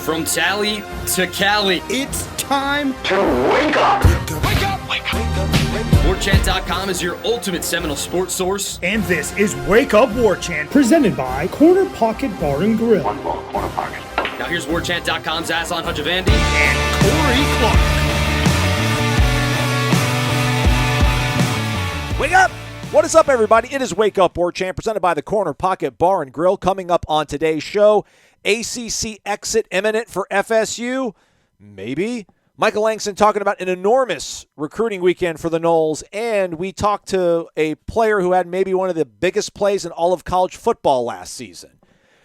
From Tally to Cali, it's time to wake up. Wake up! Wake up! Warchant.com is your ultimate Seminole sports source. And this is Wake Up Warchant, presented by Corner Pocket Bar and Grill. One more Corner Pocket. Now here's Warchant.com's Aslan Hajavandi and Corey Clark. Wake up! What is up, everybody? It is Wake Up Warchant, presented by the Corner Pocket Bar and Grill. Coming up on today's show, ACC exit imminent for FSU? Maybe. Michael Langston talking about an enormous recruiting weekend for the Noles, and we talked to a player who had maybe one of the biggest plays in all of college football last season.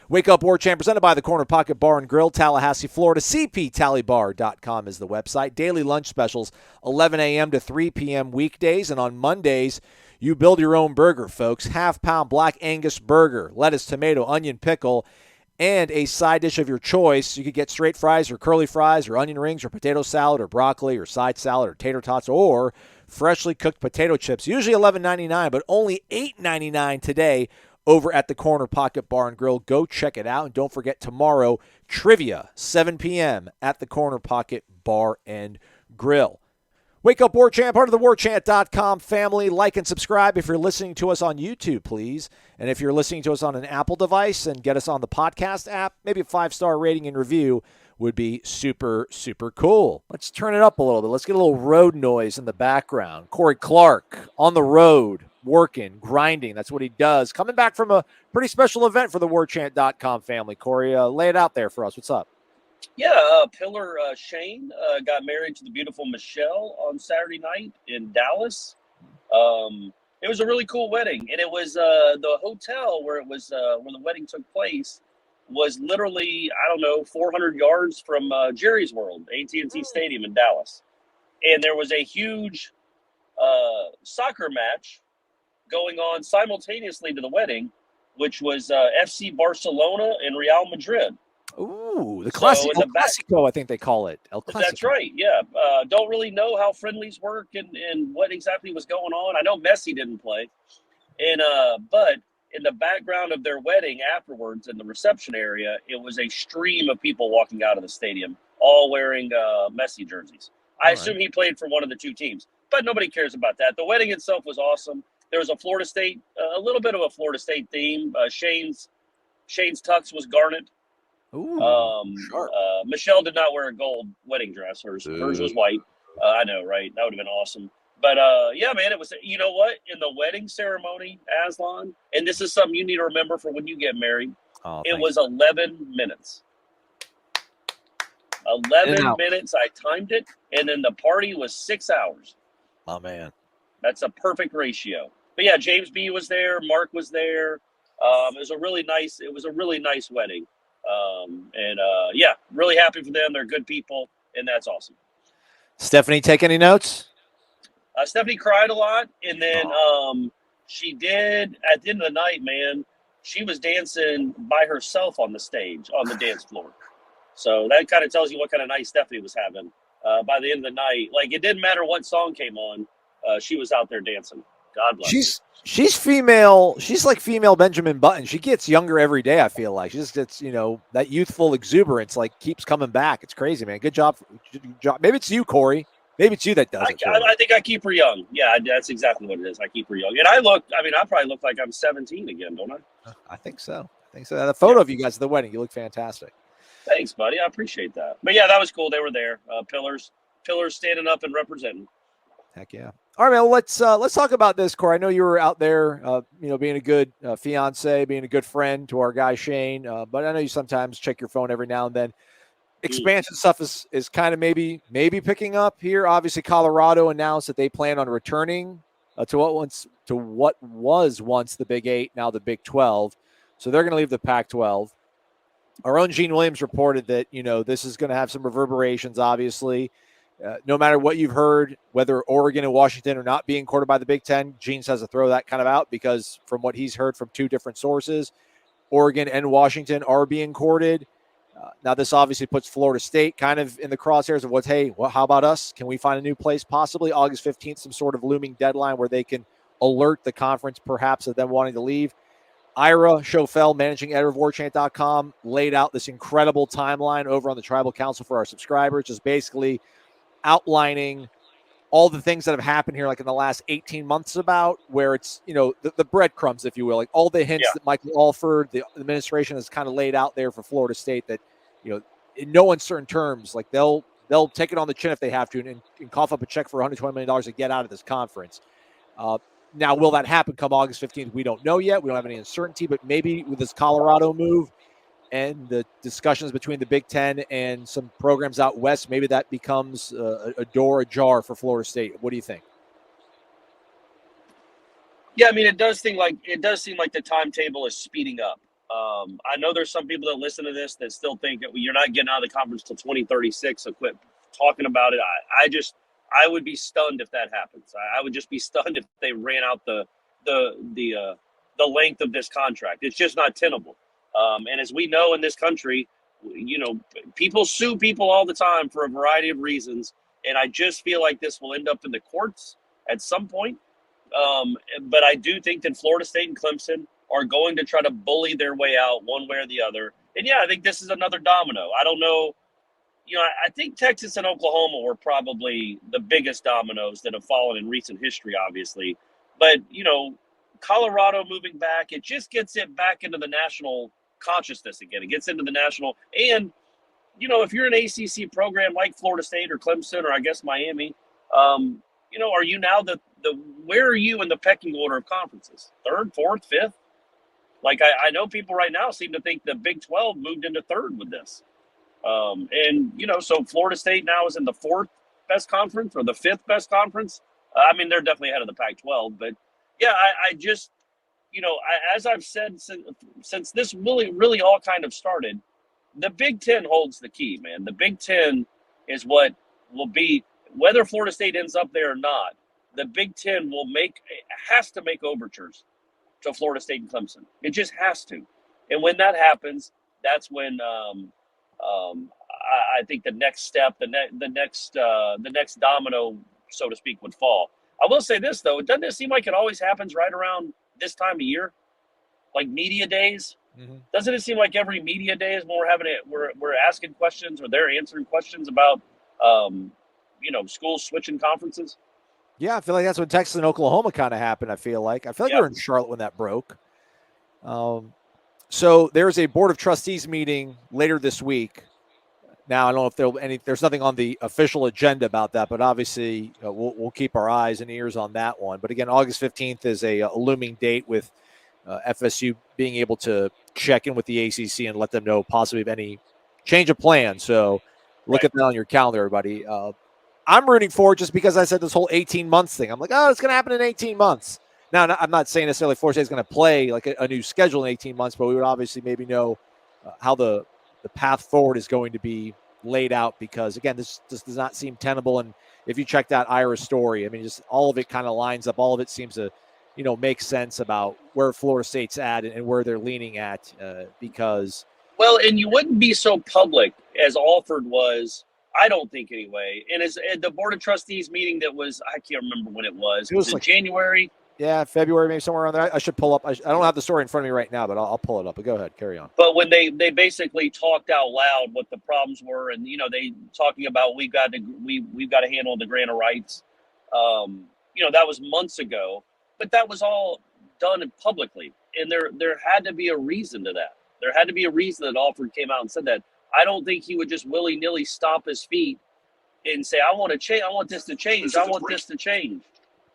Wake Up Warchant, presented by the Corner Pocket Bar and Grill, Tallahassee, Florida. CPTallybar.com is the website. Daily lunch specials, 11 a.m. to 3 p.m. weekdays, and on Mondays, you build your own burger, folks. Half-pound Black Angus burger, lettuce, tomato, onion, pickle, and a side dish of your choice. You could get straight fries or curly fries or onion rings or potato salad or broccoli or side salad or tater tots or freshly cooked potato chips. Usually $11.99, but only $8.99 today over at the Corner Pocket Bar and Grill. Go check it out. And don't forget tomorrow, trivia, 7 p.m. at the Corner Pocket Bar and Grill. Wake Up Warchant, part of the Warchant.com family. Like and subscribe if you're listening to us on YouTube, please. And if you're listening to us on an Apple device, and get us on the podcast app, maybe a 5-star rating and review would be super, super cool. Let's turn it up a little bit. Let's get a little road noise in the background. Corey Clark on the road, working, grinding. That's what he does. Coming back from a pretty special event for the Warchant.com family. Corey, lay it out there for us. What's up? Yeah, Pillar Shane got married to the beautiful Michelle on Saturday night in Dallas. It was a really cool wedding, and it was the hotel where it was where the wedding took place was literally, I don't know, 400 yards from Jerry's World, AT&T Stadium in Dallas, and there was a huge soccer match going on simultaneously to the wedding, which was FC Barcelona and Real Madrid. Ooh, the classic, El Clasico, I think they call it. El Clasico. That's right, yeah. Don't really know how friendlies work and what exactly was going on. I know Messi didn't play. And but in the background of their wedding afterwards in the reception area, it was a stream of people walking out of the stadium, all wearing Messi jerseys. I assume he played for one of the two teams, but nobody cares about that. The wedding itself was awesome. There was a Florida State, a little bit of a Florida State theme. Shane's tux was garnet. Ooh, Michelle did not wear a gold wedding dress. Hers was white. I know, right? That would have been awesome. But yeah, man, it was. You know what? In the wedding ceremony, Aslan, and this is something you need to remember for when you get married. It was 11 minutes. 11 minutes. I timed it, and then the party was 6 hours. Oh man, that's a perfect ratio. But yeah, James B was there. Mark was there. It was a really nice wedding. Yeah, really happy for them. They're good people, and that's awesome. Stephanie, take any notes? Stephanie cried a lot, and then she did at the end of the night, man, she was dancing by herself on the stage, on the dance floor. So that kind of tells you what kind of night Stephanie was having. By the end of the night, like, it didn't matter what song came on, she was out there dancing. God bless her. She's female. She's like female Benjamin Button. She gets younger every day, I feel like. She just gets, that youthful exuberance, like, keeps coming back. It's crazy, man. Good job. Maybe it's you, Corey. Maybe it's you that does it. I think I keep her young. Yeah, that's exactly what it is. I keep her young. And I probably look like I'm 17 again, don't I? I think so. The photo of you guys at the wedding, you look fantastic. Thanks, buddy. I appreciate that. But yeah, that was cool. They were there. Pillars standing up and representing. Heck yeah. All right, man. Well, let's talk about this, Corey. I know you were out there, being a good fiance, being a good friend to our guy Shane. But I know you sometimes check your phone every now and then. Expansion stuff is kind of maybe picking up here. Obviously, Colorado announced that they plan on returning to what was once the Big 8, now the Big 12. So they're going to leave the Pac-12. Our own Gene Williams reported that this is going to have some reverberations. Obviously. No matter what you've heard, whether Oregon and Washington are not being courted by the Big Ten, Gene says to throw that kind of out because from what he's heard from two different sources, Oregon and Washington are being courted. Now, this obviously puts Florida State kind of in the crosshairs of how about us? Can we find a new place? Possibly August 15th, some sort of looming deadline where they can alert the conference perhaps of them wanting to leave. Ira Schofel, managing editor of warchant.com, laid out this incredible timeline over on the Tribal Council for our subscribers, just basically outlining all the things that have happened here, like in the last 18 months about where it's, the breadcrumbs, if you will, like all the hints that Michael Alford, the administration has kind of laid out there for Florida State that, in no uncertain terms, like they'll take it on the chin if they have to and cough up a check for $120 million to get out of this conference. Now, will that happen come August 15th? We don't know yet. We don't have any uncertainty, but maybe with this Colorado move and the discussions between the Big Ten and some programs out west, maybe that becomes a door ajar for Florida State. What do you think? Yeah, I mean, it does seem like the timetable is speeding up. I know there's some people that listen to this that still think that you're not getting out of the conference till 2036. So quit talking about it. I would be stunned if that happens. I would just be stunned if they ran out the length of this contract. It's just not tenable. And as we know in this country, people sue people all the time for a variety of reasons. And I just feel like this will end up in the courts at some point. But I do think that Florida State and Clemson are going to try to bully their way out one way or the other. And yeah, I think this is another domino. I don't know. I think Texas and Oklahoma were probably the biggest dominoes that have fallen in recent history, obviously. But, Colorado moving back, it just gets it back into the national consciousness again. It gets into the national. And, if you're an ACC program like Florida State or Clemson or I guess Miami, are you now where are you in the pecking order of conferences? Third, fourth, fifth? Like, I know people right now seem to think the Big 12 moved into third with this. So Florida State now is in the fourth best conference or the fifth best conference. I mean, they're definitely ahead of the Pac-12, but yeah, I just, as I've said since this really all kind of started, the Big Ten holds the key, man. The Big Ten is what will be, whether Florida State ends up there or not, the Big Ten has to make overtures to Florida State and Clemson. It just has to. And when that happens, that's when, I think the next step, the next domino, so to speak, would fall. I will say this though, doesn't it seem like it always happens right around this time of year, like media days? Mm-hmm. Doesn't it seem like every media day is when we're asking questions or they're answering questions about, schools switching conferences? Yeah, I feel like that's when Texas and Oklahoma kind of happened. I feel like we were in Charlotte when that broke. So there's a board of trustees meeting later this week. Now, I don't know if there's nothing on the official agenda about that, but obviously we'll keep our eyes and ears on that one. But again, August 15th is a looming date with FSU being able to check in with the ACC and let them know possibly of any change of plan. So look at that on your calendar, everybody. I'm rooting for it just because I said this whole 18 months thing. I'm like, it's going to happen in 18 months. Now, I'm not saying necessarily Florida State is going to play like a new schedule in 18 months, but we would obviously maybe know how the path forward is going to be laid out because, again, this does not seem tenable. And if you checked out Ira's story, I mean, just all of it kind of lines up. All of it seems to, make sense about where Florida State's at and where they're leaning at because. Well, and you wouldn't be so public as Alford was, I don't think anyway. And as the Board of Trustees meeting that was, I can't remember when it was. Was it like January? Yeah, February, maybe somewhere around there. I should pull up. I don't have the story in front of me right now, but I'll pull it up. But go ahead, carry on. But when they basically talked out loud what the problems were, and they talking about we've got to handle the grant of rights. That was months ago, but that was all done publicly, and there had to be a reason to that. There had to be a reason that Alford came out and said that. I don't think he would just willy-nilly stomp his feet and say, I want to change. I want this to change. I want this to change.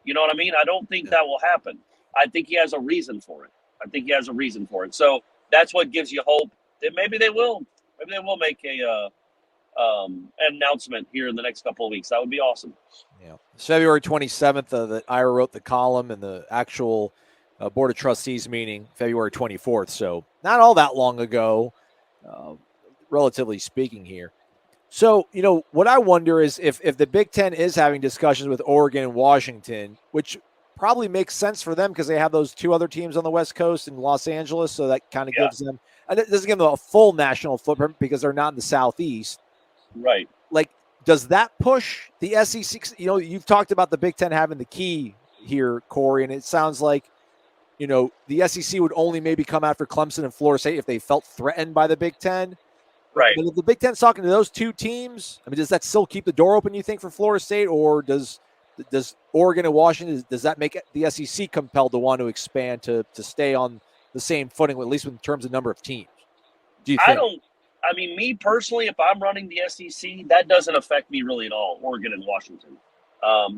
You know what I mean? I don't think that will happen. I think he has a reason for it. So that's what gives you hope that maybe they will make a an announcement here in the next couple of weeks. That would be awesome. Yeah. February 27th, that Ira wrote the column, and the actual Board of Trustees meeting, February 24th. So not all that long ago, relatively speaking here. So, what I wonder is if the Big Ten is having discussions with Oregon and Washington, which probably makes sense for them because they have those two other teams on the West Coast in Los Angeles. So that kind of gives them, and it doesn't give them a full national footprint because they're not in the Southeast. Right. Like, does that push the SEC? You've talked about the Big Ten having the key here, Corey, and it sounds like, the SEC would only maybe come after Clemson and Florida State if they felt threatened by the Big Ten. Right. But if the Big Ten's talking to those two teams, I mean, does that still keep the door open, you think, for Florida State, or does Oregon and Washington, does that make the SEC compelled to want to expand to stay on the same footing, at least in terms of number of teams? Do you think? Me personally, if I'm running the SEC, that doesn't affect me really at all, Oregon and Washington.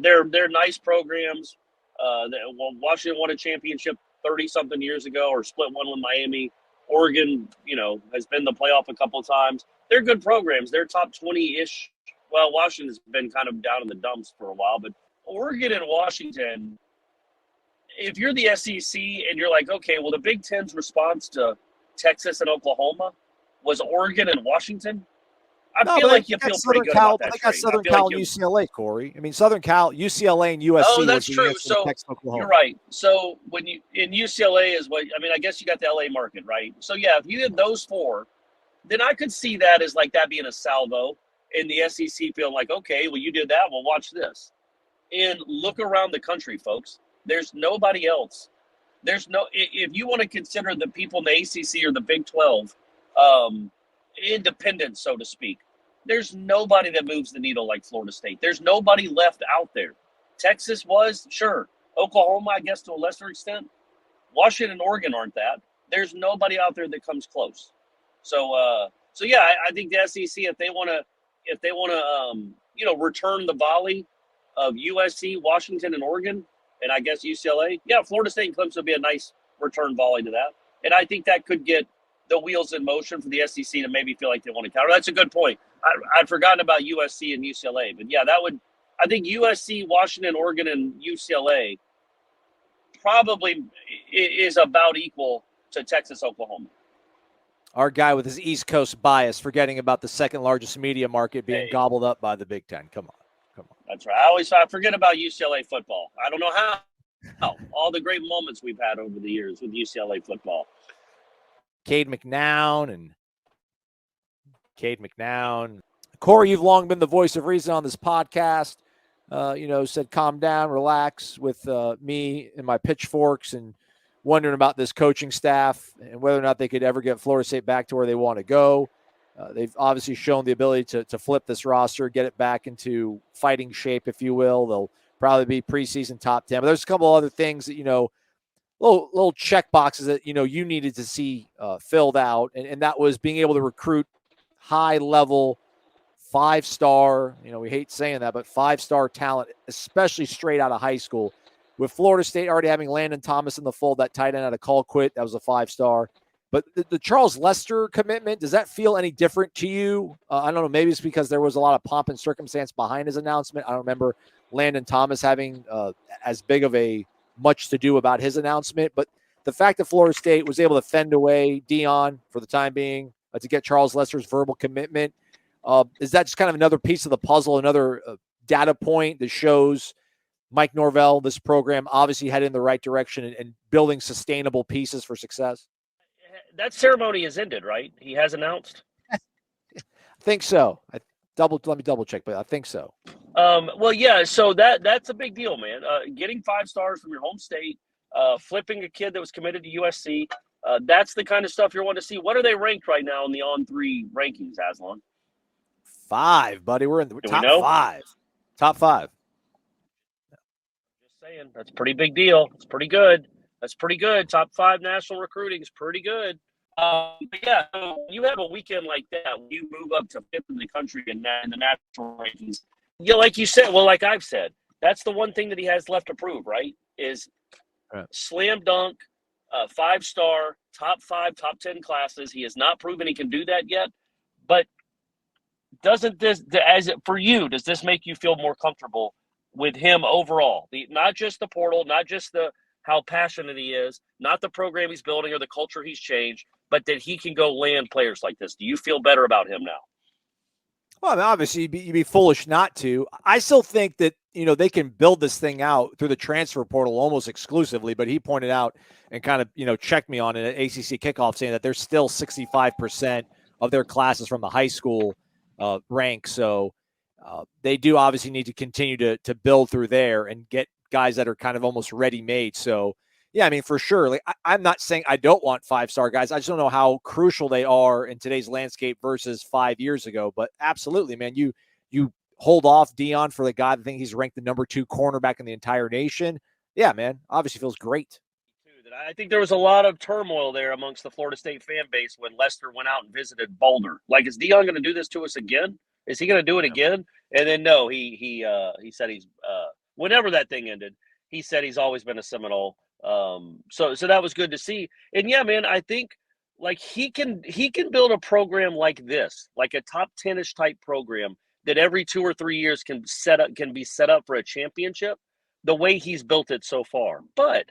They're nice programs. Washington won a championship 30-something years ago, or split one with Miami. Oregon, has been in the playoff a couple of times. They're good programs. They're top 20-ish. Well, Washington's been kind of down in the dumps for a while, but Oregon and Washington, if you're the SEC and you're like, okay, well, the Big Ten's response to Texas and Oklahoma was Oregon and Washington, I feel like you feel pretty good about that. I got Southern Cal and UCLA, Corey. I mean, Southern Cal, UCLA, and USC. Oh, that's true. So Texas, Oklahoma. You're right. So when you in UCLA is what I guess you got the LA market, right? So yeah, if you had those four, then I could see that as like that being a salvo, in the SEC feeling like, okay, well, you did that. Well, watch this, and look around the country, folks. There's nobody else. There's no. If you want to consider the people in the ACC or the Big 12. Independent, so to speak. There's nobody that moves the needle like Florida State. There's nobody left out there. Texas was, sure. Oklahoma, I guess, to a lesser extent. Washington and Oregon aren't that. There's nobody out there that comes close. So yeah, I think the SEC, if they want to, return the volley of USC, Washington, and Oregon, and I guess UCLA, yeah, Florida State and Clemson would be a nice return volley to that. And I think that could get the wheels in motion for the SEC to maybe feel like they want to counter. That's a good point. I'd forgotten about USC and UCLA, but yeah, I think USC, Washington, Oregon, and UCLA probably is about equal to Texas, Oklahoma. Our guy with his East Coast bias, forgetting about the second largest media market being gobbled up by the Big Ten. Come on. That's right. I forget about UCLA football. I don't know how. All the great moments we've had over the years with UCLA football. Cade McNown. Corey, you've long been the voice of reason on this podcast. Said calm down, relax with me and my pitchforks and wondering about this coaching staff and whether or not they could ever get Florida State back to where they want to go. They've obviously shown the ability to flip this roster, get it back into fighting shape, if you will. They'll probably be preseason top 10. But there's a couple other things that, little check boxes that, you needed to see filled out. And that was being able to recruit high-level, 5-star, we hate saying that, but 5-star talent, especially straight out of high school. With Florida State already having Landon Thomas in the fold, that tight end out of Colquitt, that was a 5-star. But the Charles Lester commitment, does that feel any different to you? I don't know. Maybe it's because there was a lot of pomp and circumstance behind his announcement. I don't remember Landon Thomas having as big of a much to do about his announcement. But the fact that Florida State was able to fend away Dion for the time being to get Charles Lester's verbal commitment, is that just kind of another piece of the puzzle, another data point that shows Mike Norvell, this program, obviously headed in the right direction and building sustainable pieces for success? That ceremony has ended, right? He has announced? I think so. Let me double check, but I think so. Well, yeah, so that's a big deal, man. Getting 5 stars from your home state, flipping a kid that was committed to USC, that's the kind of stuff you're wanting to see. What are they ranked right now in the On3 rankings, Aslan? 5, buddy. We're in the top 5. Top 5. Just saying, that's a pretty big deal. It's pretty good. That's pretty good. Top 5 national recruiting is pretty good. But yeah, so you have a weekend like that, you move up to 5th in the country in the national rankings. Yeah, like you said, well, like I've said, that's the one thing that he has left to prove, right? Is slam dunk, 5-star, top 5, top 10 classes. He has not proven he can do that yet. But doesn't this, for you, does this make you feel more comfortable with him overall? Not just the portal, not just how passionate he is, not the program he's building or the culture he's changed, but that he can go land players like this. Do you feel better about him now? Well, I mean, obviously, you'd be foolish not to. I still think that, they can build this thing out through the transfer portal almost exclusively, but he pointed out and kind of, checked me on it at ACC kickoff saying that there's still 65% of their classes from the high school rank. So they do obviously need to continue to build through there and get guys that are kind of almost ready-made. So Yeah, I mean, for sure. Like, I'm not saying I don't want 5-star guys. I just don't know how crucial they are in today's landscape versus 5 years ago. But absolutely, man, you hold off Dion for the guy that think he's ranked the number 2 cornerback in the entire nation. Yeah, man, obviously feels great. I think there was a lot of turmoil there amongst the Florida State fan base when Lester went out and visited Boulder. Like, is Dion going to do this to us again? Is he going to do it again? And then no, he said he's whenever that thing ended, he said he's always been a Seminole. So that was good to see. And yeah, man, I think like he can build a program like this, like a top 10-ish type program that every 2 or 3 years can be set up for a championship. The way he's built it so far, but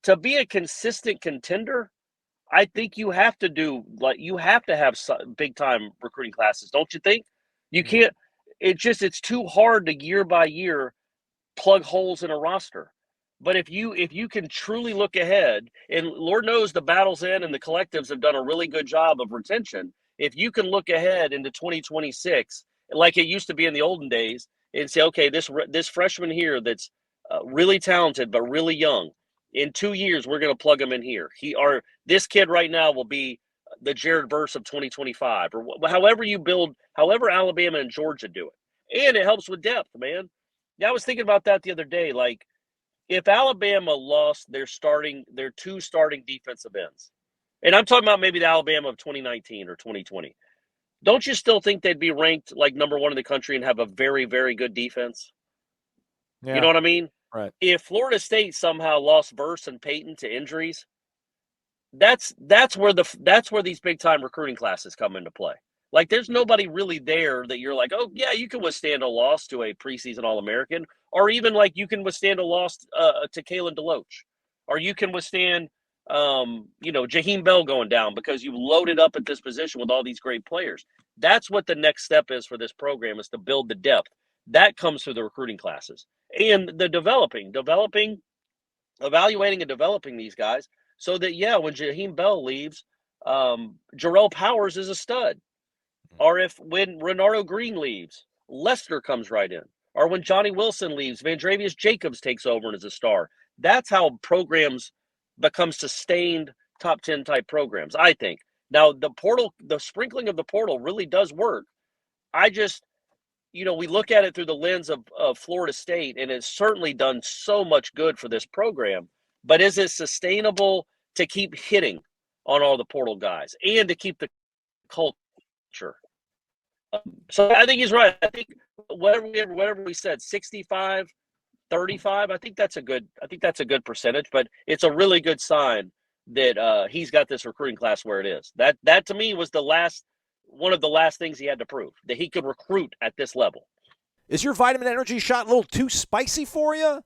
to be a consistent contender, I think you have to have big time recruiting classes, don't you think? You can't. It's too hard to year by year plug holes in a roster. But if you can truly look ahead, and Lord knows the Battle's End and the collectives have done a really good job of retention. If you can look ahead into 2026, like it used to be in the olden days, and say, okay, this freshman here that's really talented but really young. In 2 years, we're going to plug him in here. This kid right now will be the Jared Verse of 2025, or however Alabama and Georgia do it. And it helps with depth, man. Yeah, I was thinking about that the other day. Like, if Alabama lost their 2 starting defensive ends, and I'm talking about maybe the Alabama of 2019 or 2020, don't you still think they'd be ranked like number 1 in the country and have a very, very good defense? Yeah. You know what I mean? Right. If Florida State somehow lost Verse and Peyton to injuries, that's where these big time recruiting classes come into play. Like, there's nobody really there that you're like, oh yeah, you can withstand a loss to a preseason All-American, or even like you can withstand a loss to Kalen DeLoach, or you can withstand Jaheim Bell going down because you've loaded up at this position with all these great players. That's what the next step is for this program, is to build the depth. That comes through the recruiting classes and the evaluating and developing these guys so that, yeah, when Jaheim Bell leaves, Jarrell Powers is a stud. Or when Renardo Green leaves, Lester comes right in. Or when Johnny Wilson leaves, Vandravius Jacobs takes over and is a star. That's how programs become sustained top 10 type programs, I think. Now, the sprinkling of the portal really does work. I just, we look at it through the lens of Florida State, and it's certainly done so much good for this program. But is it sustainable to keep hitting on all the portal guys and to keep the culture? So I think he's right. I think whatever we said, 65, 35, I think that's a good percentage, but it's a really good sign that he's got this recruiting class where it is. That to me was one of the last things he had to prove, that he could recruit at this level. Is your vitamin energy shot a little too spicy for you?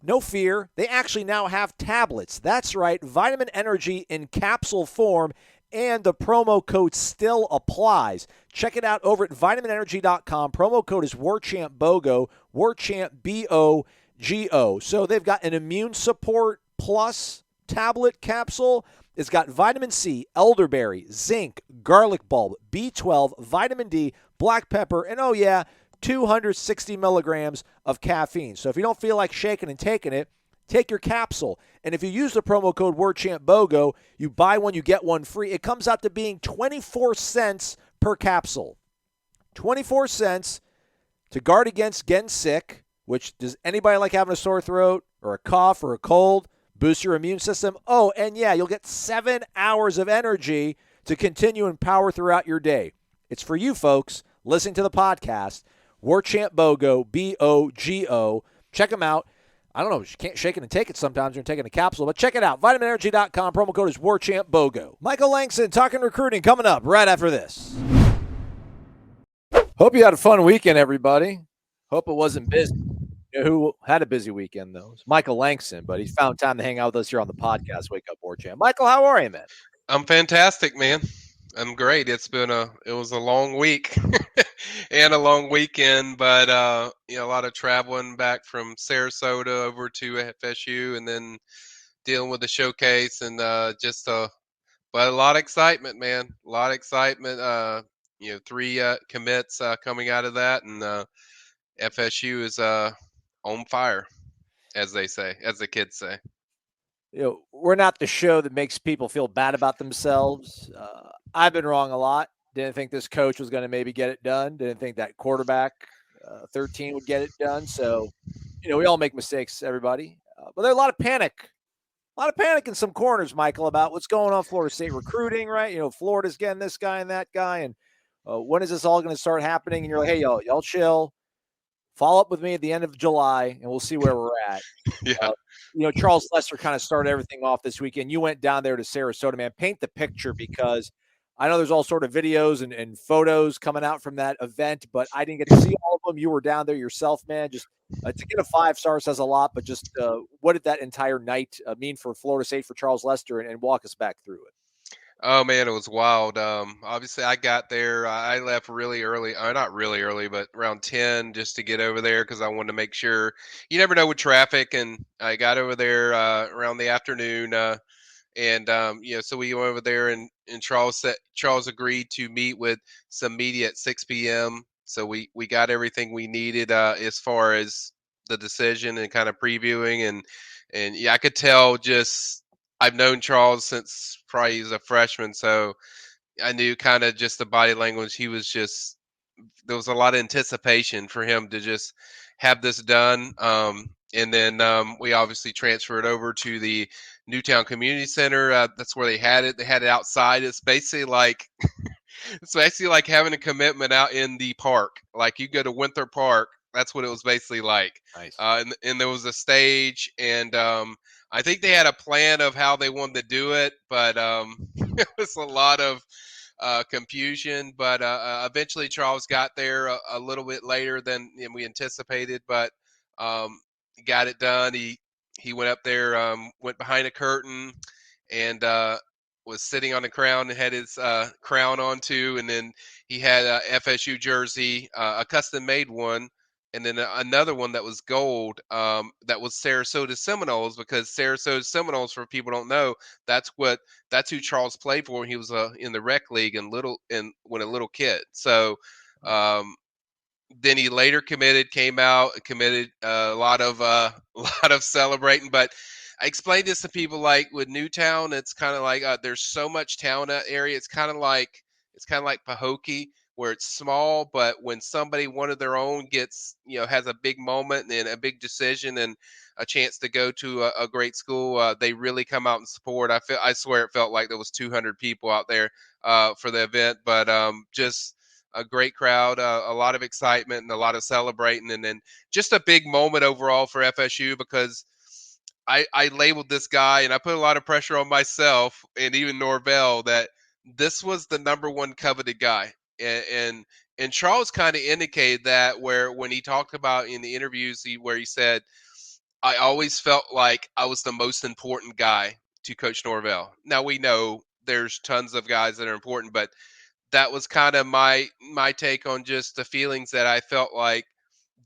No fear. They actually now have tablets. That's right, vitamin energy in capsule form, and the promo code still applies. Check it out over at vitaminenergy.com. Promo code is WarChampBOGO, WarChamp BOGO. So they've got an immune support plus tablet capsule. It's got vitamin C, elderberry, zinc, garlic bulb, B12, vitamin D, black pepper, and 260 milligrams of caffeine. So if you don't feel like shaking and taking it, take your capsule. And if you use the promo code WordChampBOGO, you buy one, you get one free. It comes out to being 24 cents per capsule. 24 cents to guard against getting sick, which, does anybody like having a sore throat or a cough or a cold? Boost your immune system. Oh, and yeah, you'll get 7 hours of energy to continue and power throughout your day. It's for you folks listening to the podcast. WarChampBOGO, B-O-G-O. Check them out. I don't know, you can't shake it and take it sometimes. You're taking a capsule, but check it out. VitaminEnergy.com. Promo code is WarChampBOGO. Michael Langston talking recruiting coming up right after this. Hope you had a fun weekend, everybody. Hope it wasn't busy. You know who had a busy weekend, though? It's Michael Langston, but he's found time to hang out with us here on the podcast, Wake Up Warchant. Michael, how are you, man? I'm fantastic, man. I'm great. It was a long week and a long weekend, but a lot of traveling back from Sarasota over to FSU and then dealing with the showcase and but a lot of excitement, man. A lot of excitement. 3 commits coming out of that, and FSU is on fire, as they say, as the kids say. we're not the show that makes people feel bad about themselves. I've been wrong a lot. Didn't think this coach was going to maybe get it done. Didn't think that quarterback 13 would get it done. So, we all make mistakes, everybody. But there's a lot of panic. A lot of panic in some corners, Michael, about what's going on Florida State recruiting, right? Florida's getting this guy and that guy. And when is this all going to start happening? And you're like, hey, y'all chill. Follow up with me at the end of July, and we'll see where we're at. Yeah. Charles Lester kind of started everything off this weekend. You went down there to Sarasota, man. Paint the picture, because I know there's all sort of videos and photos coming out from that event, but I didn't get to see all of them. You were down there yourself, man. Just to get a 5-star says a lot, but just what did that entire night mean for Florida State, for Charles Lester, and walk us back through it? Oh man, it was wild. Obviously, I got there. I left really early. Not really early, but around 10, just to get over there because I wanted to make sure. You never know with traffic, and I got over there around the afternoon. So we went over there, and Charles agreed to meet with some media at 6 p.m. So we got everything we needed as far as the decision and kind of previewing, and yeah, I could tell. Just I've known Charles since probably he was a freshman, so I knew kind of just the body language. He was just, there was a lot of anticipation for him to just have this done. And then we obviously transferred over to the Newtown Community Center. That's where they had it. They had it outside. It's basically like having a commitment out in the park. Like you go to Winthrop Park. That's what it was basically like. Nice. And there was a stage, and I think they had a plan of how they wanted to do it, but it was a lot of confusion. But eventually, Charles got there a little bit later than we anticipated, but got it done. He went up there, went behind a curtain, and was sitting on the crown and had his crown on too. And then he had a FSU jersey, a custom made one. And then another one that was gold, that was Sarasota Seminoles, because Sarasota Seminoles, for people who don't know, that's who Charles played for when he was in the rec league and when a little kid. So then he later came out, committed a lot of celebrating. But I explained this to people, like with Newtown, it's kind of like there's so much town in that area. It's kind of like Pahokee, where it's small, but when somebody, one of their own, gets has a big moment and a big decision and a chance to go to a great school, they really come out and support. I swear it felt like there was 200 people out there for the event, but just a great crowd, a lot of excitement and a lot of celebrating, and then just a big moment overall for FSU, because I labeled this guy, and I put a lot of pressure on myself and even Norvell, that this was the number one coveted guy. And Charles kind of indicated that, where when he talked about in the interviews, where he said, I always felt like I was the most important guy to Coach Norvell. Now we know there's tons of guys that are important, but that was kind of my take on just the feelings that I felt like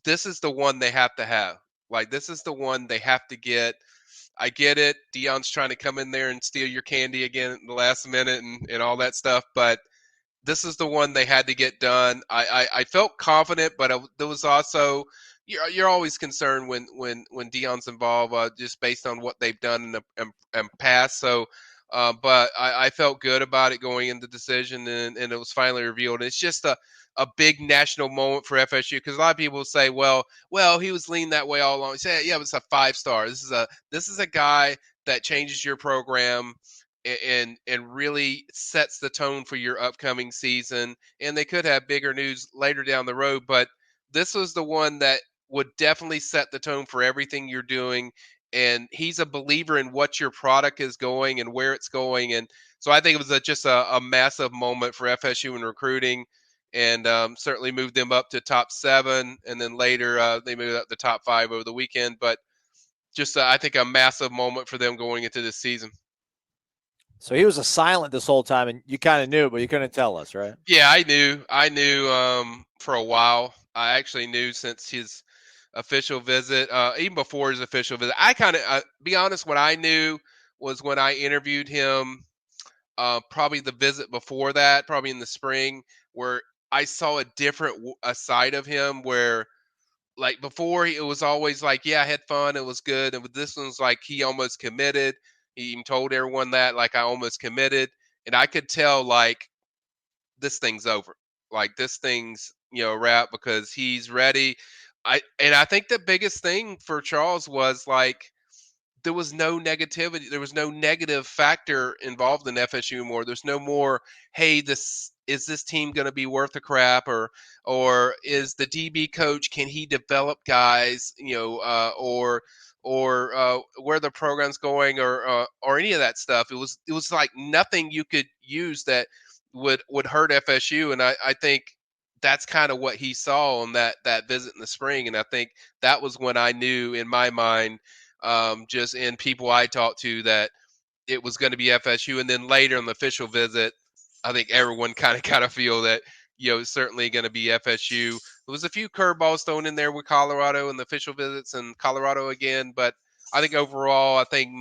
this is the one they have to have. Like, this is the one they have to get. I get it. Deion's trying to come in there and steal your candy again at the last minute and all that stuff, but this is the one they had to get done. I felt confident, but there was also, you're always concerned when Deion's involved, just based on what they've done in the past. So, but I felt good about it going into the decision, and it was finally revealed. And it's just a big national moment for FSU, because a lot of people say, well, he was leaning that way all along. You say, yeah, it's a 5-star. This is a guy that changes your program and really sets the tone for your upcoming season. And they could have bigger news later down the road, but this was the one that would definitely set the tone for everything you're doing. And he's a believer in what your product is going and where it's going. And so I think it was just a massive moment for FSU in recruiting, and certainly moved them up to top 7. And then later they moved up to top 5 over the weekend. But just, I think, a massive moment for them going into this season. So he was a silent this whole time, and you kind of knew, but you couldn't tell us, right? Yeah, I knew for a while. I actually knew since his official visit, even before his official visit. I kind of, be honest, what I knew was when I interviewed him, probably the visit before that, probably in the spring, where I saw a different side of him, where, like, before it was always like, yeah, I had fun, it was good. And with this one's like, he almost committed. He even told everyone that, like, I almost committed, and I could tell, like, this thing's over. Like, this thing's, wrap because he's ready. I think the biggest thing for Charles was, like, there was no negativity. There was no negative factor involved in FSU anymore. There's no more, hey, this team going to be worth a crap, or is the DB coach, can he develop guys, or where the program's going, or any of that stuff. It was like nothing you could use that would hurt FSU, and I think that's kind of what he saw on that visit in the spring, and I think that was when I knew in my mind, just in people I talked to, that it was going to be FSU. And then later on the official visit, I think everyone kind of got to feel that, it's certainly going to be FSU. There was a few curveballs thrown in there with Colorado and the official visits and Colorado again. But I think overall, I think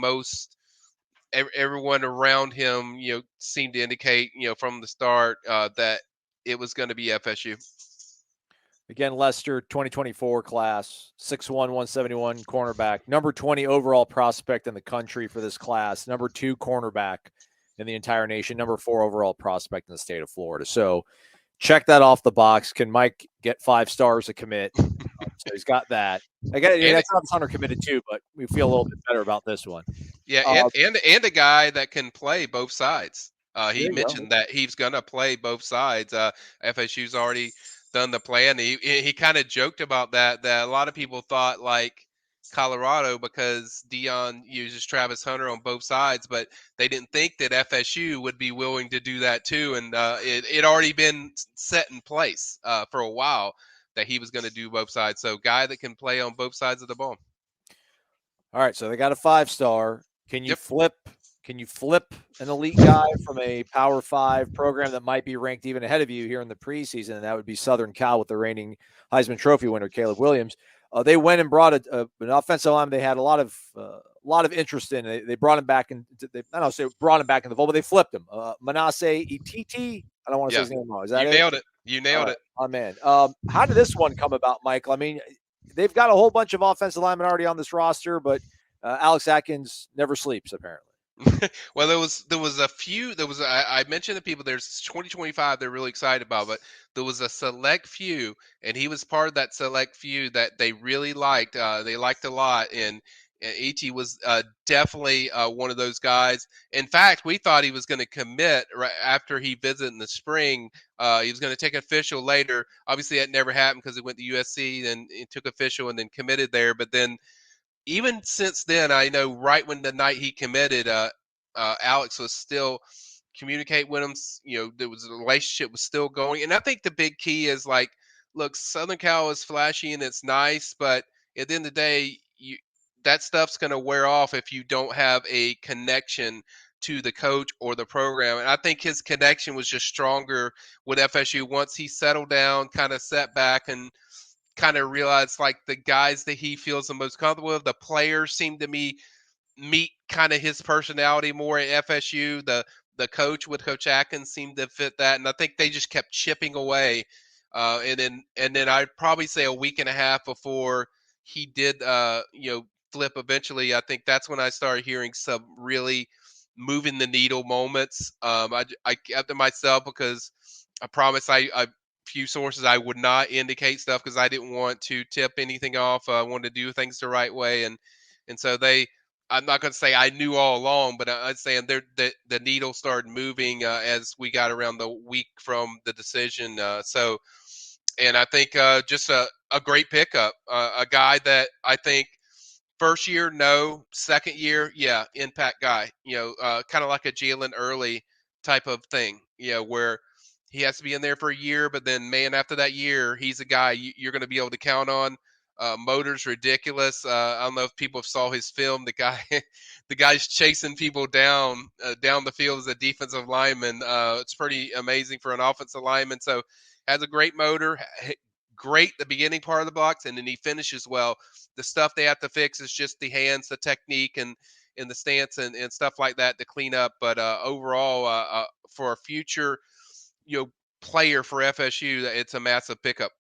everyone around him, seemed to indicate, from the start, that it was going to be FSU. Again, Lester, 2024 class, 6'1", 171 cornerback, number 20 overall prospect in the country for this class, number 2 cornerback in the entire nation, number 4 overall prospect in the state of Florida. So check that off the box. Can Mike get 5 stars to commit? So he's got that. Again, that's not Hunter committed too, but we feel a little bit better about this one. Yeah, and a guy that can play both sides. He mentioned that he's going to play both sides. FSU's already done the plan. He kind of joked about that a lot of people thought, like, Colorado, because Dion uses Travis Hunter on both sides, but they didn't think that FSU would be willing to do that too. And it already been set in place for a while that he was going to do both sides. So guy that can play on both sides of the ball. All right, so they got a 5-star. Can you flip an elite guy from a Power 5 program that might be ranked even ahead of you here in the preseason? And that would be Southern Cal with the reigning Heisman Trophy winner, Caleb Williams. They went and brought an offensive line they had a lot of interest in. They brought him back, brought him back in the fold, but they flipped him. Manasse Itete. I don't want to say his name wrong. Is that it? You nailed it. Oh, man. How did this one come about, Michael? I mean, they've got a whole bunch of offensive linemen already on this roster, but Alex Atkins never sleeps, apparently. Well, there was a few. I mentioned to people there's 2025 they're really excited about, but there was a select few, and he was part of that select few that they really liked. They liked a lot, and E.T. was definitely one of those guys. In fact, we thought he was going to commit right after he visited in the spring. He was going to take official later. Obviously, that never happened because he went to USC, then he took official and then committed there. But then, even since then, I know right when the night he committed, Alex was still communicate with him. There was a relationship was still going. And I think the big key is, like, look, Southern Cal is flashy and it's nice, but at the end of the day, that stuff's going to wear off if you don't have a connection to the coach or the program. And I think his connection was just stronger with FSU once he settled down, kind of sat back and kind of realized, like, the guys that he feels the most comfortable with, the players seem to meet kind of his personality more at FSU. The coach with Coach Atkins seemed to fit that, and I think they just kept chipping away. And then I'd probably say a week and a half before he did, flip eventually. I think that's when I started hearing some really moving the needle moments. I kept to myself because I promised I few sources I would not indicate stuff because I didn't want to tip anything off. I wanted to do things the right way, and so I'm not going to say I knew all along, but I'm saying the needle started moving as we got around the week from the decision. And I think just a great pickup, a guy that I think first year, no, second year, yeah, impact guy. Kind of like a Jalen Early type of thing. Where he has to be in there for a year, but then, man, after that year, he's a guy you're going to be able to count on. Motor's ridiculous. I don't know if people saw his film. The guy's chasing people down the field as a defensive lineman. It's pretty amazing for an offensive lineman. So has a great motor, great the beginning part of the box, and then he finishes well. The stuff they have to fix is just the hands, the technique, and the stance and stuff like that to clean up. But overall, for a future player for FSU, it's a massive pickup.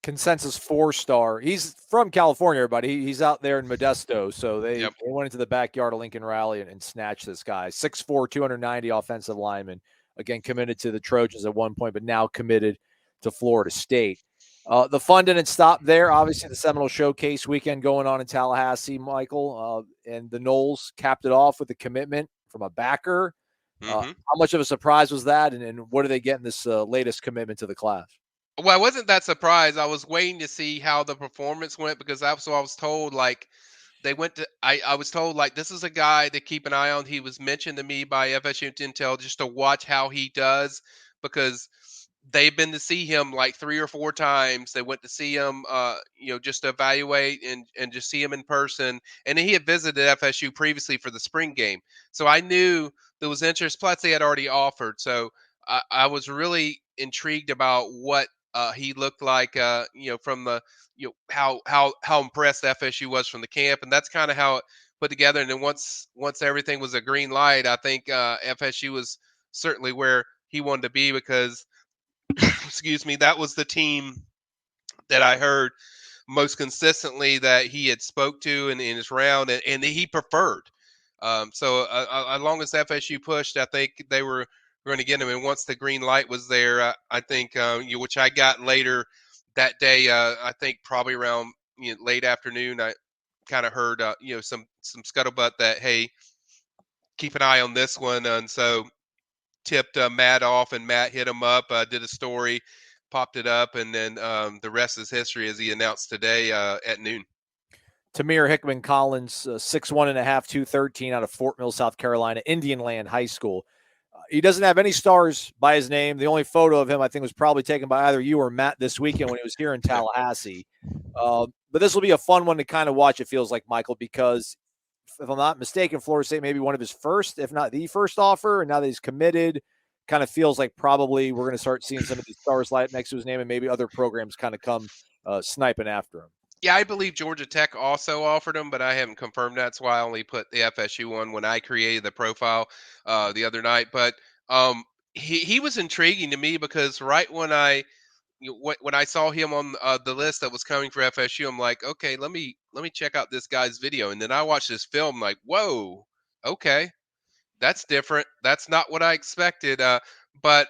consensus 4-star. He's from California, everybody. He's out there in Modesto, so they went into the backyard of Lincoln Riley and snatched this guy. 6'4", 290 offensive lineman. Again, committed to the Trojans at one point, but now committed to Florida State. The fun didn't stop there. Obviously, the Seminole Showcase weekend going on in Tallahassee, Michael, and the Noles capped it off with a commitment from a backer. How much of a surprise was that, and what do they get in this latest commitment to the class? Well, I wasn't that surprised. I was waiting to see how the performance went because that's what I was told. Like they went to, I was told like this is a guy to keep an eye on. He was mentioned to me by FSU Intel just to watch how he does because they've been to see him like 3 or 4 times. They went to see him, just to evaluate and just see him in person. And he had visited FSU previously for the spring game, so I knew there was interest. Plus, they had already offered, so I was really intrigued about what. He looked like, from the, how impressed FSU was from the camp, and that's kind of how it put together. And then once everything was a green light, I think FSU was certainly where he wanted to be because, excuse me, that was the team that I heard most consistently that he had spoke to in his round, and he preferred. So as long as FSU pushed, I think they were going to get him. And once the green light was there, I think, which I got later that day, I think probably around late afternoon, I kind of heard, some scuttlebutt that, hey, keep an eye on this one. And so tipped Matt off, and Matt hit him up, did a story, popped it up, and then the rest is history as he announced today at noon. Timir Hickman-Collins, 6'1.5", 213 out of Fort Mill, South Carolina, Indian Land High School. He doesn't have any stars by his name. The only photo of him, I think, was probably taken by either you or Matt this weekend when he was here in Tallahassee. But this will be a fun one to kind of watch, it feels like, Michael, because if I'm not mistaken, Florida State maybe one of his first, if not the first offer, and now that he's committed, kind of feels like probably we're going to start seeing some of these stars light next to his name, and maybe other programs kind of come sniping after him. Yeah, I believe Georgia Tech also offered him, but I haven't confirmed that. That's why I only put the FSU one when I created the profile the other night. But he was intriguing to me because right when I saw him on the list that was coming for FSU, I'm like, okay, let me check out this guy's video. And then I watched this film, like, whoa, okay, that's different. That's not what I expected. But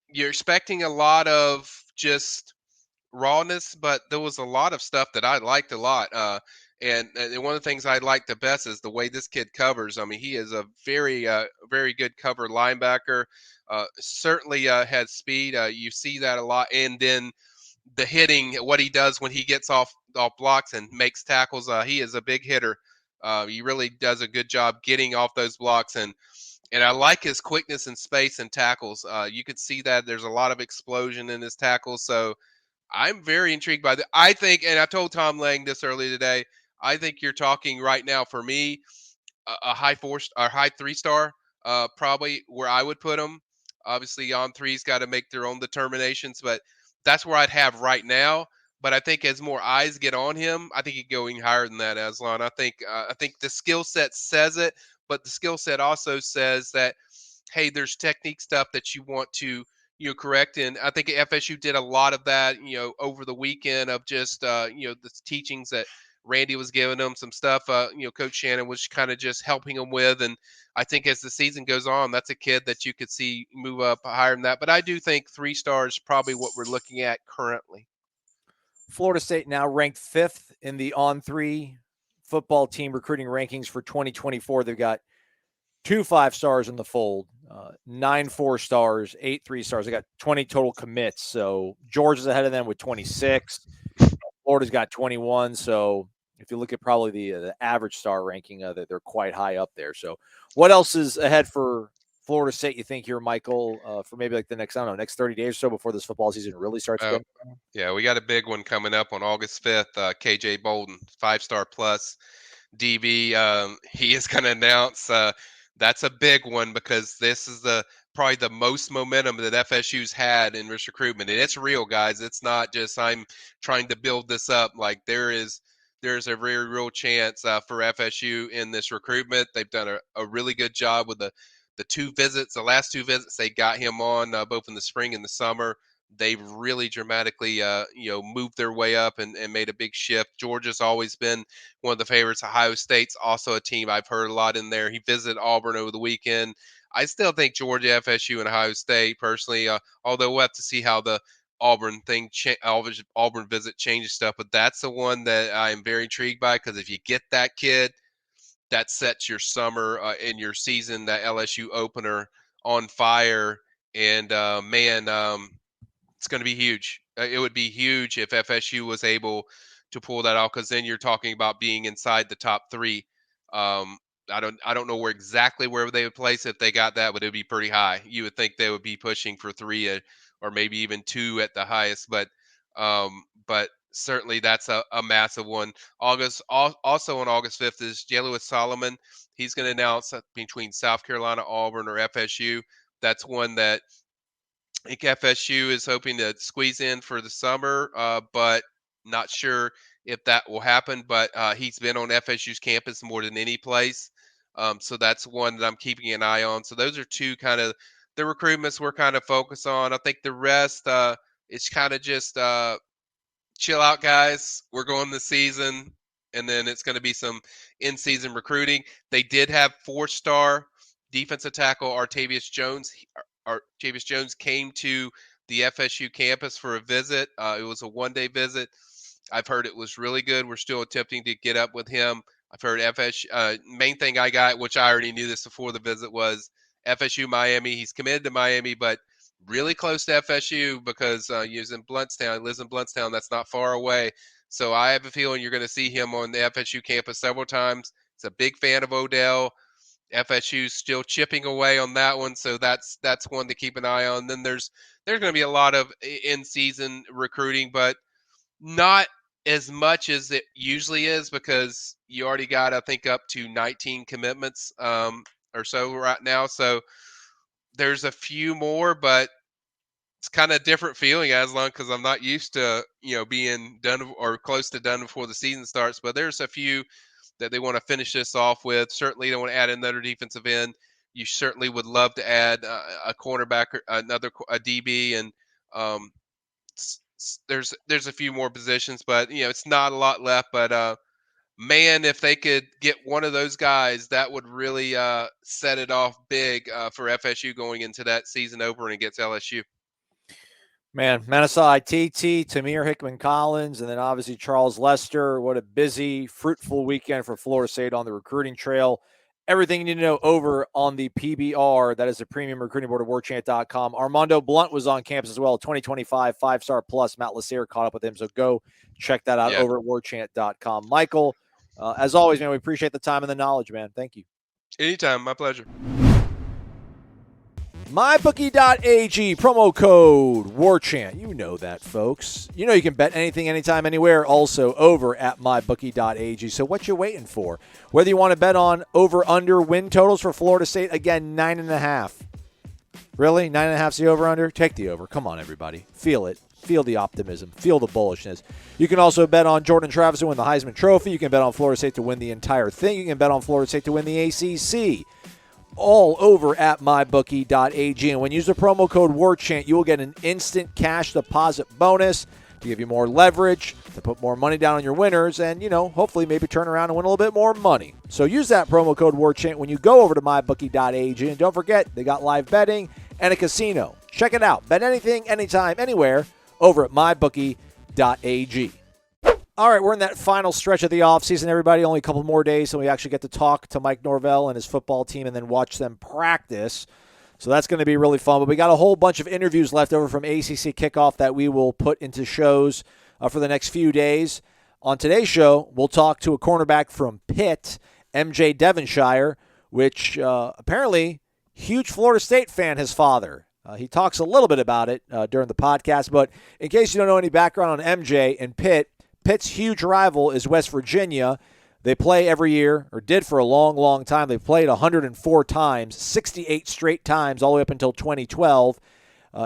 you're expecting a lot of just rawness, but there was a lot of stuff that I liked a lot. And one of the things I like the best is the way this kid covers. I mean, he is a very, very good cover linebacker. Certainly has speed. You see that a lot. And then the hitting, what he does when he gets off blocks and makes tackles. He is a big hitter. He really does a good job getting off those blocks. And I like his quickness and space and tackles. You could see that there's a lot of explosion in his tackles. So I'm very intrigued by that. I think, and I told Tom Lang this earlier today, I think you're talking right now for me a high 4-star or high 3-star, probably where I would put him. Obviously, on three's got to make their own determinations, but that's where I'd have right now. But I think as more eyes get on him, I think he's going higher than that, Aslan. I think the skill set says it, but the skill set also says that, hey, there's technique stuff that you want to correct. And I think FSU did a lot of that, over the weekend of just, the teachings that Randy was giving them, some stuff, Coach Shannon was kind of just helping them with. And I think as the season goes on, that's a kid that you could see move up higher than that. But I do think 3 stars probably what we're looking at currently. Florida State now ranked 5th in the On3 football team recruiting rankings for 2024. They've got 2 5-stars in the fold, 9 4-stars, 8 3-stars. They got 20 total commits. So Georgia's ahead of them with 26. Florida's got 21. So if you look at probably the average star ranking, they're quite high up there. So what else is ahead for Florida State, you think here, Michael, for maybe like the next 30 days or so before this football season really starts? Yeah, we got a big one coming up on August 5th. KJ Bolden, 5-star plus DB. He is going to announce that's a big one because this is probably the most momentum that FSU's had in this recruitment. And it's real, guys. It's not just I'm trying to build this up. Like there's a very real chance for FSU in this recruitment. They've done a really good job with the last 2 visits they got him on, both in the spring and the summer. they've really dramatically, moved their way up and made a big shift. Georgia's always been one of the favorites. Ohio State's also a team I've heard a lot in there. He visited Auburn over the weekend. I still think Georgia, FSU, and Ohio State personally, although we'll have to see how the Auburn thing, Auburn visit changes stuff. But that's the one that I'm very intrigued by, because if you get that kid, that sets your summer and your season, that LSU opener, on fire. And it's going to be huge. It would be huge if FSU was able to pull that off, because then you're talking about being inside the top three. I don't know exactly where they would place if they got that, but it'd be pretty high. You would think they would be pushing for 3 or maybe even 2 at the highest. But certainly that's a massive one. Also on August 5th is Jalewis Solomon. He's going to announce between South Carolina, Auburn, or FSU. That's one that I think FSU is hoping to squeeze in for the summer, but not sure if that will happen. But he's been on FSU's campus more than any place. So that's one that I'm keeping an eye on. So those are two kind of the recruitments we're kind of focused on. I think the rest, it's kind of just chill out, guys. We're going this season, and then it's going to be some in-season recruiting. They did have 4-star defensive tackle Artavius Jones. Artavius Jones came to the FSU campus for a visit. It was a one-day visit. I've heard it was really good. We're still attempting to get up with him. I've heard FSU. Main thing I got, which I already knew this before the visit, was FSU Miami. He's committed to Miami, but really close to FSU because he's in Bluntstown. He lives in Bluntstown. That's not far away. So I have a feeling you're going to see him on the FSU campus several times. He's a big fan of Odell. FSU's still chipping away on that one, so that's one to keep an eye on. Then there's going to be a lot of in-season recruiting, but not as much as it usually is, because you already got, I think, up to 19 commitments or so right now. So there's a few more, but it's kind of a different feeling, Aslan, because I'm not used to being done or close to done before the season starts. But there's a few that they want to finish this off with. Certainly they want to add another defensive end. You certainly would love to add a cornerback, or a DB, and there's a few more positions, but it's not a lot left. But man, if they could get one of those guys, that would really set it off big for FSU going into that season opener against LSU. Man, Manasse Itete, Timir Hickman-Collins, and then obviously Charles Lester. What a busy, fruitful weekend for Florida State on the recruiting trail. Everything you need to know over on the PBR. That is the premium recruiting board at warchant.com. Armando Blunt was on campus as well, 2025 5-star plus. Matt Lassere caught up with him, so go check that out over at warchant.com. Michael, as always, man, we appreciate the time and the knowledge, man. Thank you. Anytime. My pleasure. MyBookie.ag, promo code WARCHANT. You know that, folks. You know you can bet anything, anytime, anywhere, also over at MyBookie.ag. So what you waiting for? Whether you want to bet on over-under win totals for Florida State, again, 9.5. Really? 9.5's the over-under? Take the over. Come on, everybody. Feel it. Feel the optimism. Feel the bullishness. You can also bet on Jordan Travis to win the Heisman Trophy. You can bet on Florida State to win the entire thing. You can bet on Florida State to win the ACC. All over at mybookie.ag. And when you use the promo code WARCHANT, you will get an instant cash deposit bonus to give you more leverage, to put more money down on your winners, and, hopefully maybe turn around and win a little bit more money. So use that promo code WARCHANT when you go over to mybookie.ag. And don't forget, they got live betting and a casino. Check it out. Bet anything, anytime, anywhere over at mybookie.ag. All right, we're in that final stretch of the offseason, everybody. Only a couple more days, so we actually get to talk to Mike Norvell and his football team and then watch them practice. So that's going to be really fun. But we got a whole bunch of interviews left over from ACC Kickoff that we will put into shows for the next few days. On today's show, we'll talk to a cornerback from Pitt, MJ Devonshire, which apparently huge Florida State fan, his father. He talks a little bit about it during the podcast. But in case you don't know any background on MJ and Pitt, Pitt's huge rival is West Virginia. They play every year, or did for a long, long time. They've played 104 times, 68 straight times, all the way up until 2012,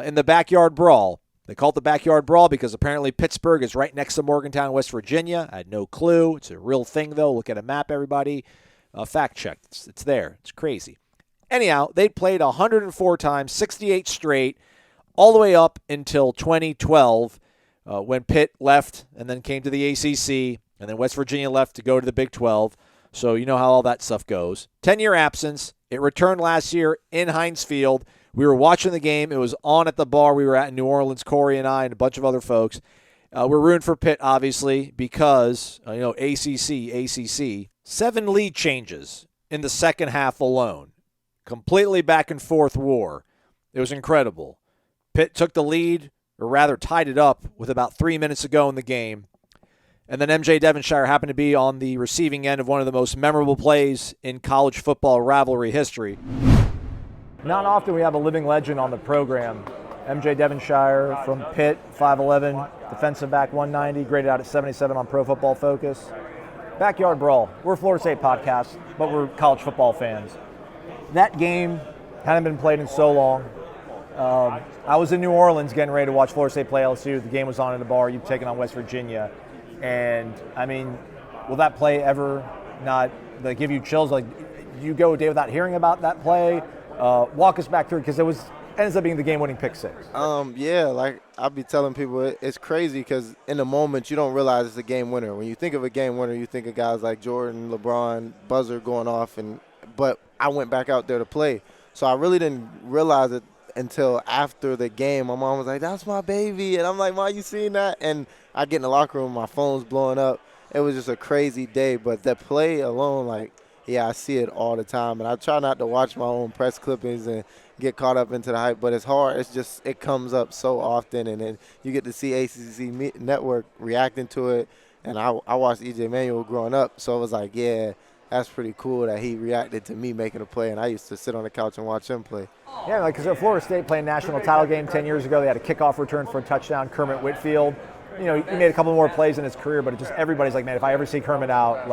in the Backyard Brawl. They call it the Backyard Brawl because apparently Pittsburgh is right next to Morgantown, West Virginia. I had no clue. It's a real thing, though. Look at a map, everybody. Fact check. It's there. It's crazy. Anyhow, they played 104 times, 68 straight. all the way up until 2012 when Pitt left and then came to the ACC, and then West Virginia left to go to the Big 12. So you know how all that stuff goes. 10-year absence. It returned last year in Heinz Field. We were watching the game. It was on at the bar we were at in New Orleans, Corey and I and a bunch of other folks. We're rooting for Pitt, obviously, because, ACC. 7 lead changes in the second half alone. Completely back and forth war. It was incredible. Pitt took the lead, or rather tied it up with about 3 minutes to go in the game. And then MJ Devonshire happened to be on the receiving end of one of the most memorable plays in college football rivalry history. Not often we have a living legend on the program. MJ Devonshire from Pitt, 5'11", defensive back, 190, graded out at 77 on Pro Football Focus. Backyard Brawl. We're a Florida State podcast, but we're college football fans. That game hadn't been played in so long. I was in New Orleans getting ready to watch Florida State play LSU. The game was on at the bar. You've taken on West Virginia. And, I mean, will that play ever not give you chills? Like, you go a day without hearing about that play? Walk us back through, because it ends up being the game-winning pick six. Like I'll be telling people, it's crazy because in the moment you don't realize it's a game winner. When you think of a game winner, you think of guys like Jordan, LeBron, buzzer going off, but I went back out there to play. So I really didn't realize it until after the game. My mom was like, "That's my baby," and I'm like, "Ma, you seen that?" And I get in the locker room, my phone's blowing up. It was just a crazy day, but the play alone, I see it all the time, and I try not to watch my own press clippings and get caught up into the hype, but it's hard. It's just, it comes up so often, and then you get to see ACC Network reacting to it, and I watched E.J. Manuel growing up, so it was like, yeah, that's pretty cool that he reacted to me making a play, and I used to sit on the couch and watch him play. Yeah, because Florida State played a national title game 10 years ago. They had a kickoff return for a touchdown, Kermit Whitfield. He made a couple more plays in his career, but everybody's like, man, if I ever see Kermit out,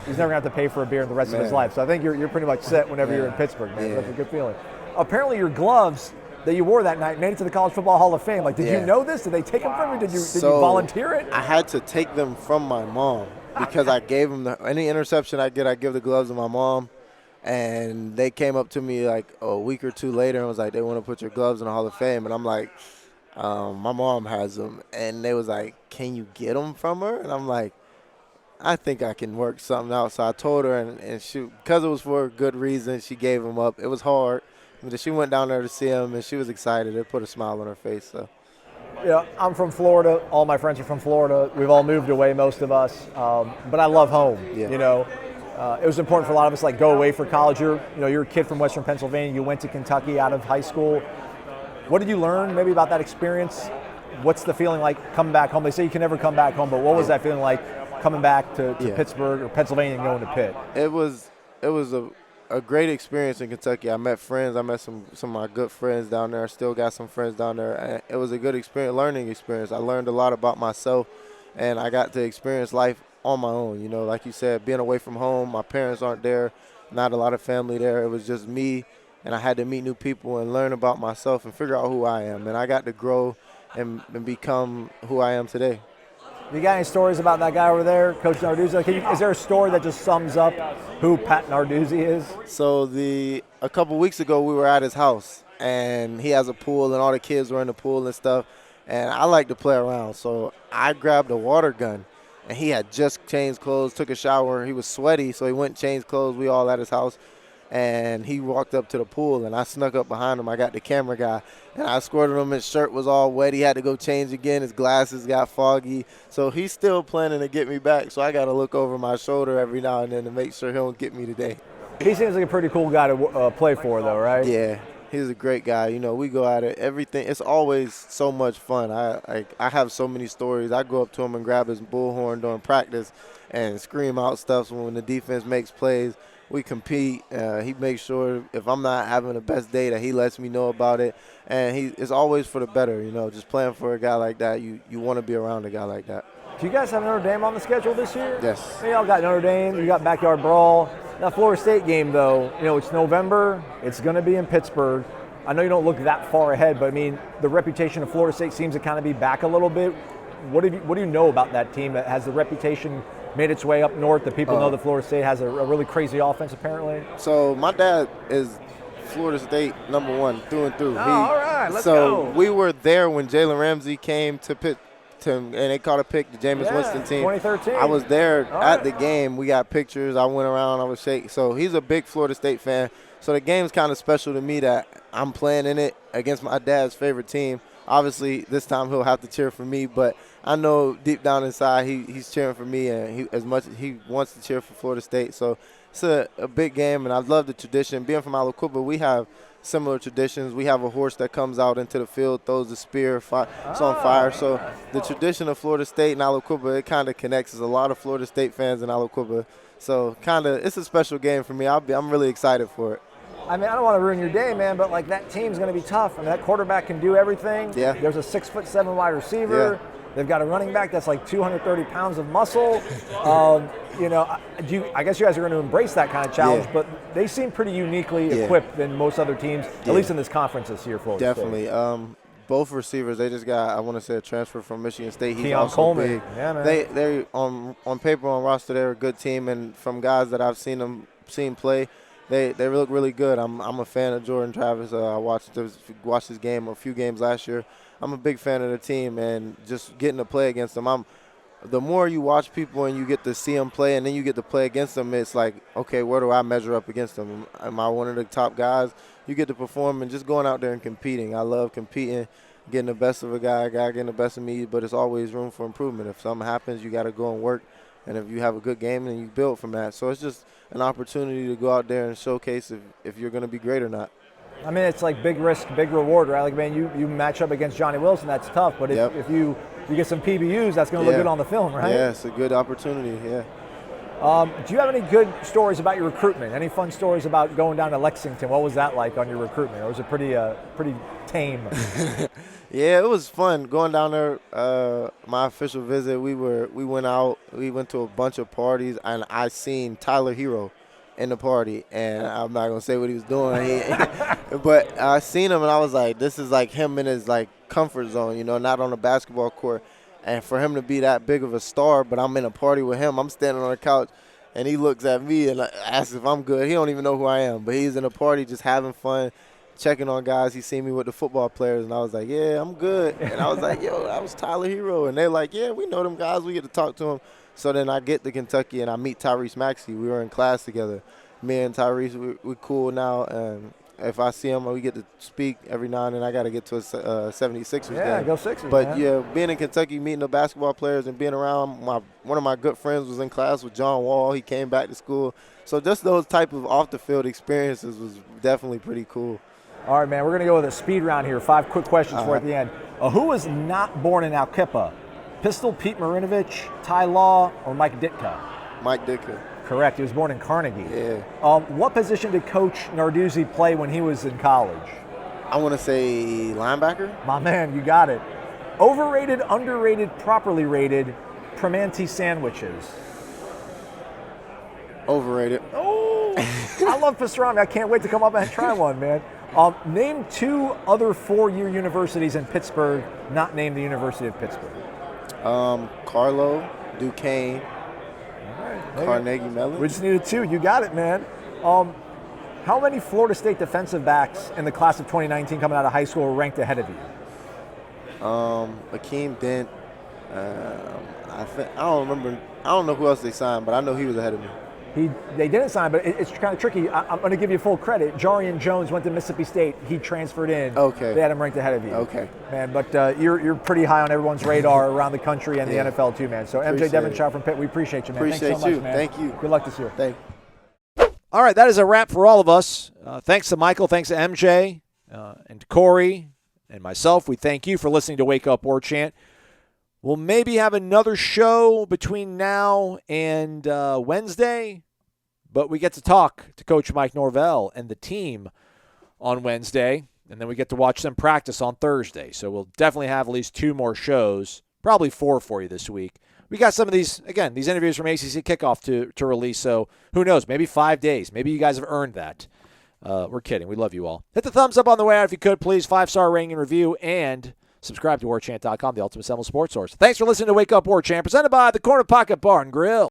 he's never going to have to pay for a beer the rest of his life. So I think you're pretty much set whenever you're in Pittsburgh, man. Yeah. That's a good feeling. Apparently your gloves that you wore that night made it to the College Football Hall of Fame. Did you know this? Did they take them from you? Did you volunteer it? I had to take them from my mom because I gave them any interception I get, I give the gloves to my mom. And they came up to me a week or two later and was like, they want to put your gloves in the Hall of Fame. And I'm like, my mom has them. And they was like, can you get them from her? And I'm like, I think I can work something out. So I told her, and she, because it was for a good reason, she gave them up. It was hard. But she went down there to see him, and she was excited. It put a smile on her face. So. Yeah, I'm from Florida. All my friends are from Florida. We've all moved away, most of us. But I love home. Yeah. It was important for a lot of us, go away for college. You're a kid from Western Pennsylvania. You went to Kentucky out of high school. What did you learn maybe about that experience? What's the feeling like coming back home? They say you can never come back home, but what was that feeling like coming back to Pittsburgh or Pennsylvania and going to Pitt? It was a great experience in Kentucky. I met friends. I met some of my good friends down there. I still got some friends down there. It was a good experience, learning experience. I learned a lot about myself, and I got to experience life on my own. Like you said, being away from home, my parents aren't there, not a lot of family there. It was just me, and I had to meet new people and learn about myself and figure out who I am. And I got to grow and become who I am today. You got any stories about that guy over there, Coach Narduzzi? Is there a story that just sums up who Pat Narduzzi is? So a couple weeks ago, we were at his house, and he has a pool, and all the kids were in the pool and stuff. And I like to play around, so I grabbed a water gun. And he had just changed clothes, took a shower. He was sweaty, so he went and changed clothes. We all at his house. And he walked up to the pool, and I snuck up behind him. I got the camera guy, and I squirted him. His shirt was all wet. He had to go change again. His glasses got foggy. So he's still planning to get me back. So I got to look over my shoulder every now and then to make sure he don't get me today. He seems like a pretty cool guy to play for, though, right? Yeah. He's a great guy. We go at it. Everything. It's always so much fun. I have so many stories. I go up to him and grab his bullhorn during practice and scream out stuff when the defense makes plays. We compete. He makes sure if I'm not having the best day that he lets me know about it. And it's always for the better, just playing for a guy like that. You want to be around a guy like that. Do you guys have Notre Dame on the schedule this year? Yes. Y'all got Notre Dame. You got Backyard Brawl. That Florida State game, though, it's November. It's going to be in Pittsburgh. I know you don't look that far ahead, but, the reputation of Florida State seems to kind of be back a little bit. What do you know about that team that has the reputation made its way up north? That people know that Florida State has a really crazy offense, apparently? So my dad is Florida State #1 through and through. Oh, all right, let's so go. we were there when Jalen Ramsey came to Pitt, and they caught a pick, the Jameis Winston team. 2013. I was there All at right. the game. We got pictures. I went around. I was shaking. So he's a big Florida State fan. So the game's kind of special to me that I'm playing in it against my dad's favorite team. Obviously, this time he'll have to cheer for me, but I know deep down inside he's cheering for me, and as much as he wants to cheer for Florida State. So it's a big game, and I love the tradition. Being from Aliquippa, we have similar traditions. We have a horse that comes out into the field, throws the spear, it's on fire. So the tradition of Florida State and Aliquippa, it kind of connects. There's a lot of Florida State fans in Aliquippa. So it's a special game for me. I'm really excited for it. I mean, I don't want to ruin your day, man, but like that team's going to be tough. I mean, that quarterback can do everything. Yeah. There's a 6'7" wide receiver. Yeah. They've got a running back that's like 230 pounds of muscle. I guess you guys are going to embrace that kind of challenge, but they seem pretty uniquely equipped than most other teams, at least in this conference this year. Florida Definitely. State. Both receivers, they just got, I want to say, a transfer from Michigan State. He's Keon also Coleman. big. Yeah, man. They on paper, on roster, they're a good team, and from guys that I've seen play, they look really good. I'm a fan of Jordan Travis. I watched his game, a few games last year. I'm a big fan of the team, and just getting to play against them. The more you watch people and you get to see them play, and then you get to play against them, it's like, okay, where do I measure up against them? Am I one of the top guys? You get to perform and just going out there and competing. I love competing, getting the best of a guy getting the best of me, but it's always room for improvement. If something happens, you got to go and work, and if you have a good game, then you build from that. So it's just an opportunity to go out there and showcase if you're going to be great or not. I mean, it's like big risk, big reward, right? Like, man, you match up against Johnny Wilson, that's tough, but if you get some PBUs, that's going to look good on the film, right? Yeah, it's a good opportunity, yeah. Do you have any good stories about your recruitment? Any fun stories about going down to Lexington? What was that like on your recruitment? Or was it pretty tame? Yeah, it was fun going down there. My official visit, we went to a bunch of parties, and I seen Tyler Hero in the party, and I'm not gonna say what he was doing, but I seen him, and I was like, this is like him in his like comfort zone, not on a basketball court. And for him to be that big of a star, but I'm in a party with him, I'm standing on the couch, and he looks at me and asks if I'm good. He don't even know who I am, but he's in a party just having fun, checking on guys. He seen me with the football players, and I was like, yeah, I'm good. And I was like, yo, that was Tyler Hero. And they're like, yeah, we know them guys. We get to talk to him. So then I get to Kentucky, and I meet Tyrese Maxey. We were in class together. Me and Tyrese, we're cool now. And if I see him, we get to speak every now and then. I got to get to a 76ers game. Yeah, go Sixers, But, man. yeah, being in Kentucky, meeting the basketball players and being around, one of my good friends was in class with John Wall. He came back to school. So just those type of off-the-field experiences was definitely pretty cool. All right, man, we're going to go with a speed round here. 5 quick questions for at the end. Who was not born in Aliquippa? Pistol Pete Marinovich, Ty Law, or Mike Ditka? Mike Ditka. Correct. He was born in Carnegie. Yeah. What position did Coach Narduzzi play when he was in college? I want to say linebacker. My man, you got it. Overrated, underrated, properly rated Primanti sandwiches. Overrated. Oh, I love pastrami. I can't wait to come up and try one, man. Name 2 other 4-year universities in Pittsburgh, not named the University of Pittsburgh. Carlo, Duquesne, Carnegie Mellon. We just needed 2. You got it, man. How many Florida State defensive backs in the class of 2019 coming out of high school were ranked ahead of you? Akeem Dent. I don't remember. I don't know who else they signed, but I know he was ahead of me. They didn't sign, but it's kind of tricky. I'm going to give you full credit. Jarian Jones went to Mississippi State. He transferred in. Okay. They had him ranked ahead of you. Okay. Man, but you're pretty high on everyone's radar around the country and the NFL too, man. So MJ Devonshire from Pitt, we appreciate you, man. Appreciate Thanks so you. much, man. Thank you. Good luck this year. Thank you. All right, that is a wrap for all of us. Thanks to Michael, thanks to MJ, and to Corey, and myself. We thank you for listening to Wake Up Warchant. We'll maybe have another show between now and Wednesday, but we get to talk to Coach Mike Norvell and the team on Wednesday, and then we get to watch them practice on Thursday. So we'll definitely have at least 2 more shows, probably 4 for you this week. We got some of these, again, these interviews from ACC Kickoff to release, so who knows, maybe 5 days. Maybe you guys have earned that. We're kidding. We love you all. Hit the thumbs up on the way out if you could, please. 5-star rating and review, and subscribe to warchant.com, the ultimate Seminole sports source. Thanks for listening to Wake Up Warchant, presented by the Corner Pocket Bar and Grill.